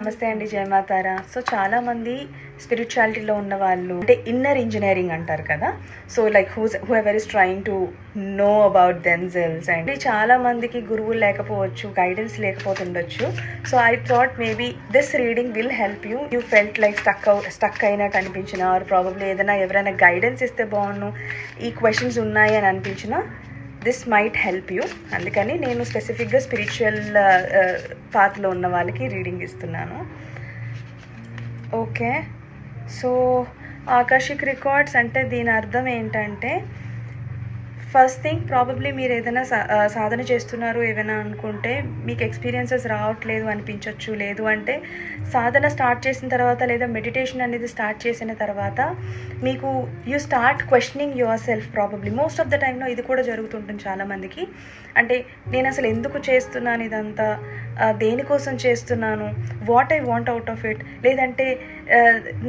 నమస్తే అండి, జయమాతారా. సో చాలామంది స్పిరిచువాలిటీలో ఉన్న వాళ్ళు అంటే ఇన్నర్ ఇంజనీరింగ్ అంటారు కదా. So like whoever is trying to know about themselves. And చాలా మందికి గురువులు లేకపోవచ్చు, గైడెన్స్ లేకపోతుండొచ్చు. So I thought maybe this reading will help you. You felt like stuck అయినట్టు అనిపించిన, ఆర్ ప్రాబబ్లీ ఎవరైనా గైడెన్స్ ఇస్తే బాగుండు, ఈ క్వశ్చన్స్ ఉన్నాయి అని అనిపించిన, దిస్ మైట్ హెల్ప్ యూ. అందుకని నేను స్పెసిఫిక్గా స్పిరిచువల్ పాత్లో ఉన్న వాళ్ళకి రీడింగ్ ఇస్తున్నాను. ఓకే, సో ఆకాశిక్ రికార్డ్స్ అంటే దీని అర్థం ఏంటంటే, ఫస్ట్ థింగ్ ప్రాబబ్లీ మీరు ఏదైనా సాధన చేస్తున్నారు ఏమైనా అనుకుంటే మీకు ఎక్స్పీరియన్సెస్ రావట్లేదు అనిపించవచ్చు. లేదు అంటే సాధన స్టార్ట్ చేసిన తర్వాత లేదా మెడిటేషన్ అనేది స్టార్ట్ చేసిన తర్వాత మీకు you start questioning your self. Probably most of the టైంలో ఇది కూడా జరుగుతుంటుంది చాలామందికి. అంటే నేను అసలు ఎందుకు చేస్తున్నాను ఇదంతా, దేనికోసం చేస్తున్నాను, what I want out of it, లేదంటే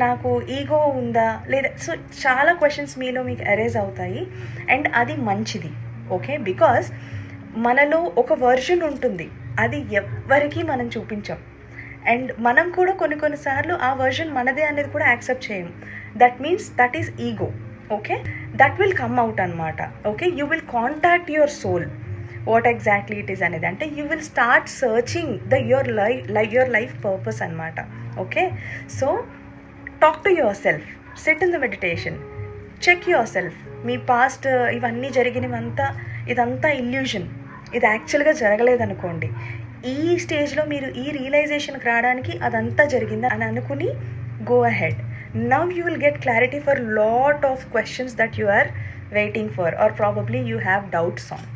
నాకు ఈగో ఉందా లేదా. సో చాలా క్వశ్చన్స్ మీలో మీకు అరైజ్ అవుతాయి. అండ్ అది మంచిది, ఓకే, బికాస్ మనలో ఒక వర్షన్ ఉంటుంది, అది ఎవ్వరికీ మనం చూపించాం. అండ్ మనం కూడా కొన్నిసార్లు ఆ వర్షన్ మనదే అనేది కూడా యాక్సెప్ట్ చేయము. That means that is ego. Okay, that will come out అనమాట. Okay, you will contact your soul, what exactly it is అనేది. అంటే you will start searching your life purpose అనమాట. Okay, so talk to yourself, sit in the meditation, check yourself. మీ past ఇవన్నీ జరిగినవంతా ఇదంతా illusion, ఇది యాక్చువల్గా జరగలేదనుకోండి. ఈ స్టేజ్లో మీరు ఈ రియలైజేషన్కి రావడానికి అదంతా జరిగిందా అని అనుకుని go ahead. Now you will get clarity for lot of questions that you are waiting for, are probably you have doubts on.